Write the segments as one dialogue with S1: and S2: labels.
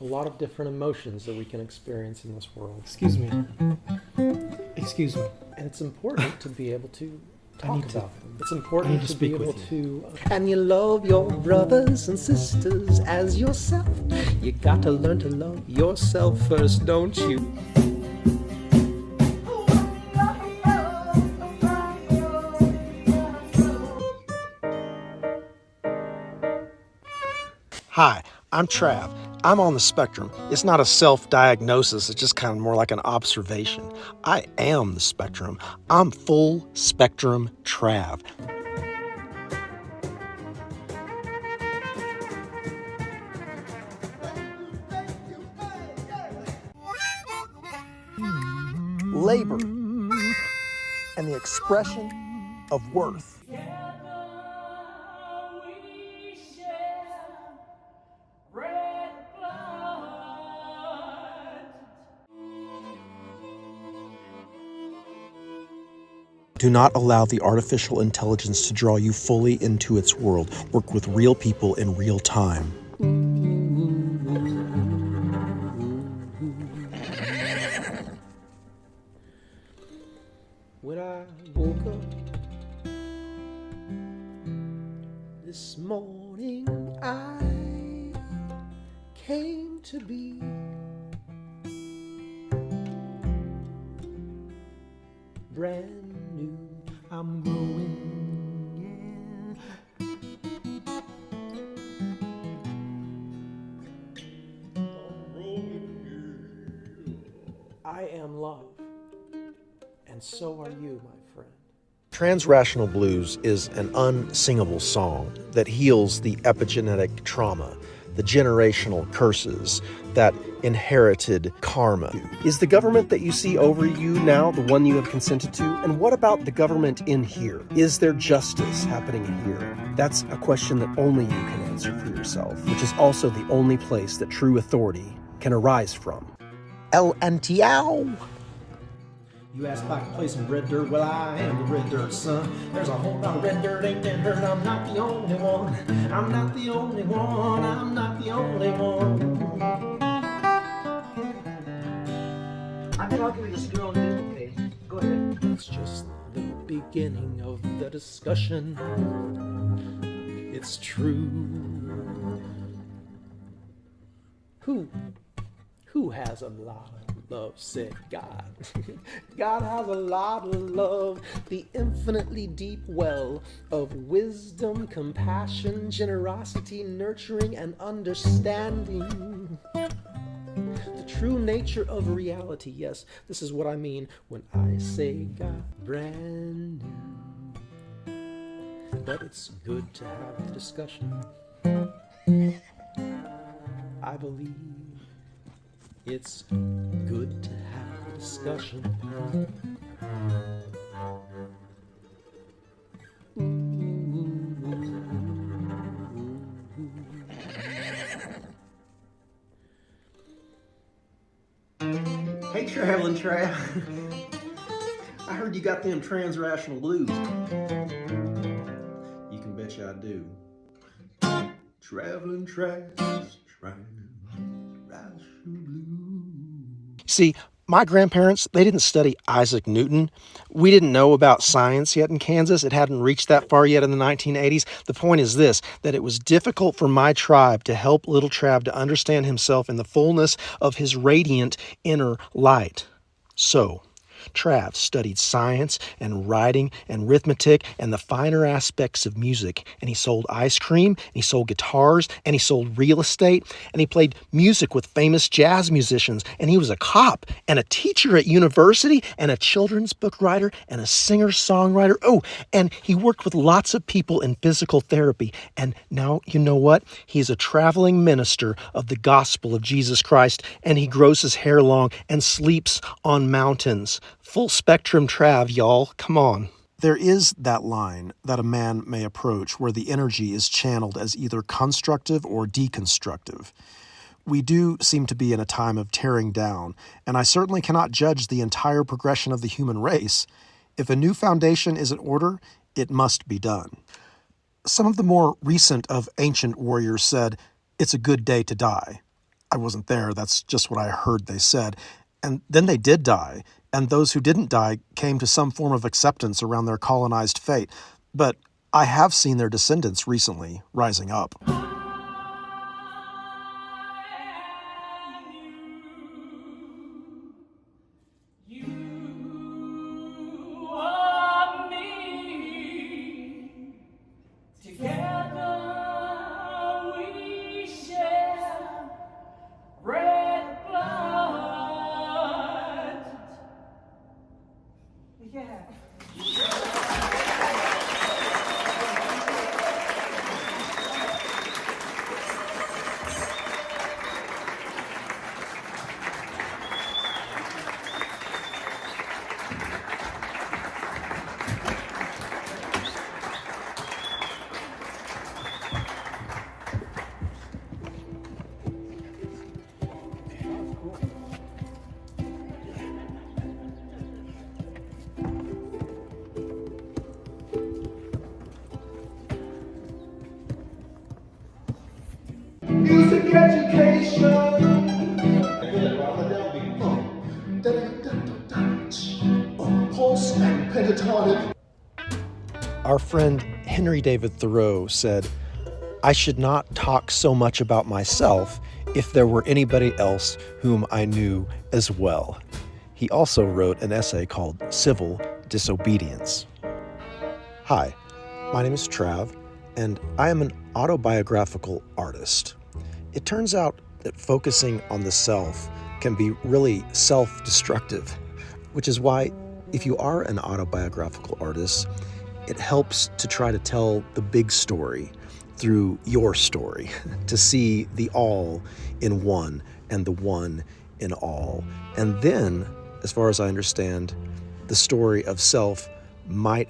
S1: A lot of different emotions that we can experience in this world.
S2: Excuse me. Excuse me.
S1: And it's important to be able to talk
S2: need to-
S1: about them. It's important
S2: I need to
S1: to be
S2: speak
S1: able
S2: with
S1: to... And you love your brothers and sisters as yourself. You got to learn to love yourself first, don't you?
S3: Hi, I'm Trav. I'm on the spectrum. It's not a self-diagnosis, it's just kind of more like an observation. I am the spectrum. I'm full spectrum Trav. Labor and the expression of worth. Do not allow the artificial intelligence to draw you fully into its world. Work with real people in real time.
S1: When I woke up this morning, I came to be brand new. I'm growing, yeah. I am love, and so are you, my friend.
S3: Transrational blues is an unsingable song that heals the epigenetic trauma, the generational curses, that inherited karma. Is the government that you see over you now the one you have consented to? And what about the government in here? Is there justice happening here? That's a question that only you can answer for yourself, which is also the only place that true authority can arise from. El Antiao.
S2: You asked if I could play some red dirt. Well, I am the red dirt son. There's a whole lot of red dirt, ain't that dirt? I'm not the only one. I'm not the only one. I'm not the only one.
S4: I think I'll give you this girl in face. Go ahead.
S1: It's just the beginning of the discussion. It's true. Who has a lot of love, said God. God has a lot of love, the infinitely deep well of wisdom, compassion, generosity, nurturing, and understanding. The true nature of reality. Yes, this is what I mean when I say God brand new. But it's good to have the discussion. I believe it's good to have a discussion.
S2: Hey, TravelinTrav. I heard you got them transrational blues. You can bet you I do. TravelinTrav, transrational blues.
S3: See, my grandparents, they didn't study Isaac Newton. We didn't know about science yet in Kansas. It hadn't reached that far yet in the 1980s. The point is this, that it was difficult for my tribe to help little Trav to understand himself in the fullness of his radiant inner light. So, Trav studied science and writing and arithmetic and the finer aspects of music. And he sold ice cream, and he sold guitars, and he sold real estate, and he played music with famous jazz musicians. And he was a cop and a teacher at university and a children's book writer and a singer-songwriter. Oh, and he worked with lots of people in physical therapy. And now, you know what? He's a traveling minister of the gospel of Jesus Christ, and he grows his hair long and sleeps on mountains. Full spectrum Trav, y'all. Come on. There is that line that a man may approach where the energy is channeled as either constructive or deconstructive. We do seem to be in a time of tearing down, and I certainly cannot judge the entire progression of the human race. If a new foundation is in order, it must be done. Some of the more recent of ancient warriors said, "It's a good day to die." I wasn't there. That's just what I heard they said. And then they did die, and those who didn't die came to some form of acceptance around their colonized fate. But I have seen their descendants recently rising up.
S2: Music education. Pulse and pentatonic.
S3: Our friend Henry David Thoreau said, "I should not talk so much about myself if there were anybody else whom I knew as well." He also wrote an essay called Civil Disobedience. Hi, my name is Trav, and I am an autobiographical artist. It turns out that focusing on the self can be really self-destructive, which is why if you are an autobiographical artist, it helps to try to tell the big story through your story, to see the all in one and the one in all. And then, as far as I understand, the story of self might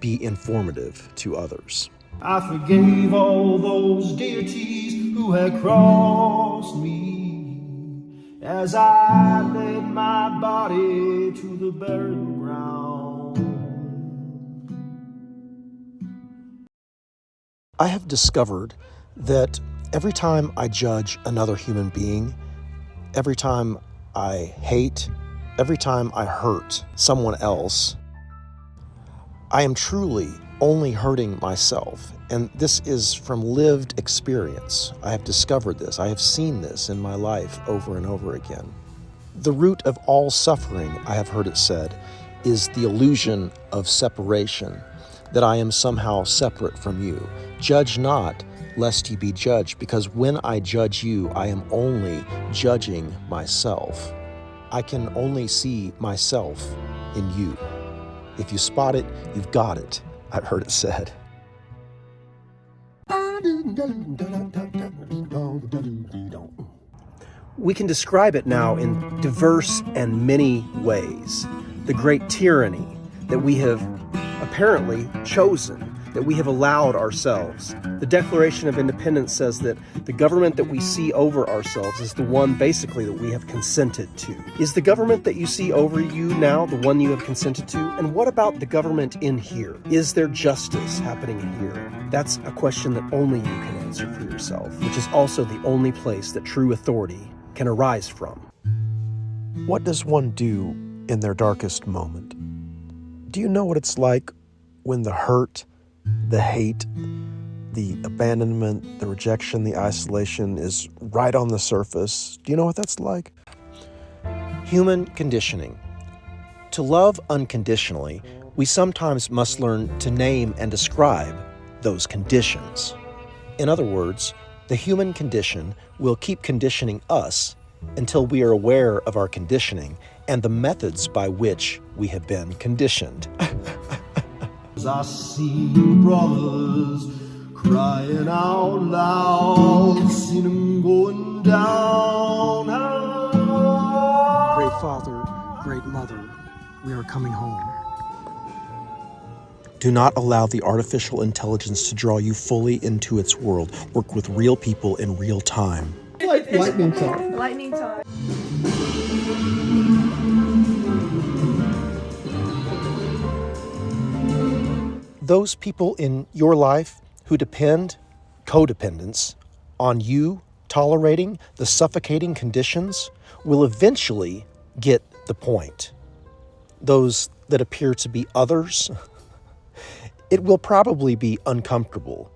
S3: be informative to others.
S2: I forgave all those deities who had crossed me as I led my body to the burial ground.
S3: I have discovered that every time I judge another human being, every time I hate, every time I hurt someone else, I am truly only hurting myself. And this is from lived experience. I have discovered this. I have seen this in my life over and over again. The root of all suffering, I have heard it said, is the illusion of separation, that I am somehow separate from you. Judge not, lest ye be judged, because when I judge you, I am only judging myself. I can only see myself in you. If you spot it, you've got it, I've heard it said. We can describe it now in diverse and many ways. The great tyranny that we have apparently chosen, that we have allowed ourselves. The Declaration of Independence says that the government that we see over ourselves is the one basically that we have consented to. Is the government that you see over you now the one you have consented to? And what about the government in here? Is there justice happening in here? That's a question that only you can answer for yourself, which is also the only place that true authority can arise from. What does one do in their darkest moment? Do you know what it's like when the hurt, the hate, the abandonment, the rejection, the isolation is right on the surface? Do you know what that's like? Human conditioning. To love unconditionally, we sometimes must learn to name and describe those conditions. In other words, the human condition will keep conditioning us until we are aware of our conditioning and the methods by which we have been conditioned.
S2: I see brothers crying out loud, seen them going down.
S3: Great Father, great Mother, we are coming home. Do not allow the artificial intelligence to draw you fully into its world. Work with real people in real time.
S1: Like lightning talk.
S5: Lightning talk.
S3: Those people in your life who depend, codependence, on you tolerating the suffocating conditions will eventually get the point. Those that appear to be others, it will probably be uncomfortable.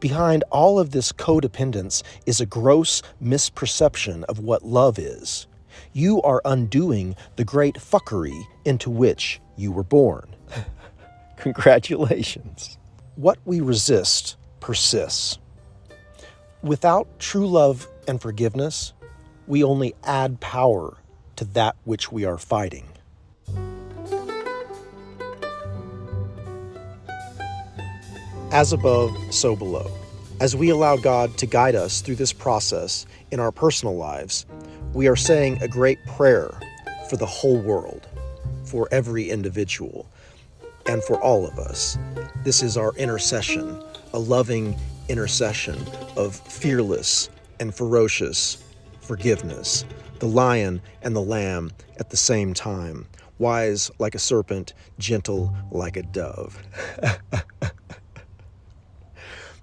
S3: Behind all of this codependence is a gross misperception of what love is. You are undoing the great fuckery into which you were born. Congratulations. What we resist persists. Without true love and forgiveness, we only add power to that which we are fighting. As above, so below. As we allow God to guide us through this process in our personal lives, we are saying a great prayer for the whole world, for every individual, and for all of us. This is our intercession, a loving intercession of fearless and ferocious forgiveness, the lion and the lamb at the same time, wise like a serpent, gentle like a dove.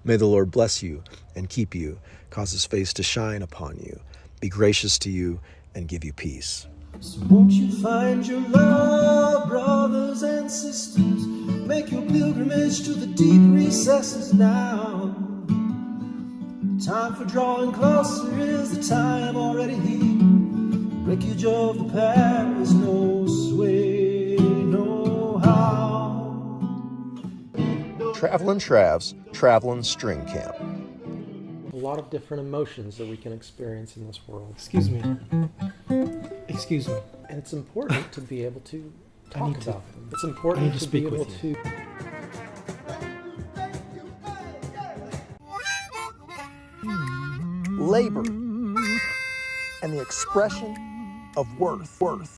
S3: May the Lord bless you and keep you, cause his face to shine upon you, be gracious to you, and give you peace.
S2: So won't you find your love, brothers and sisters? Make your pilgrimage to the deep recesses now. Time for drawing closer is the time already here. Wreckage of the past, no sway, no how.
S3: TravelinTrav's Travelin' String Camp.
S1: A lot of different emotions that we can experience in this world.
S2: Excuse me. Excuse me.
S1: And it's important to be able to talk
S2: need to-
S1: about them. It's important
S2: I need to
S1: to be
S2: speak
S1: able
S2: with
S1: to.
S3: Labor and the expression of worth.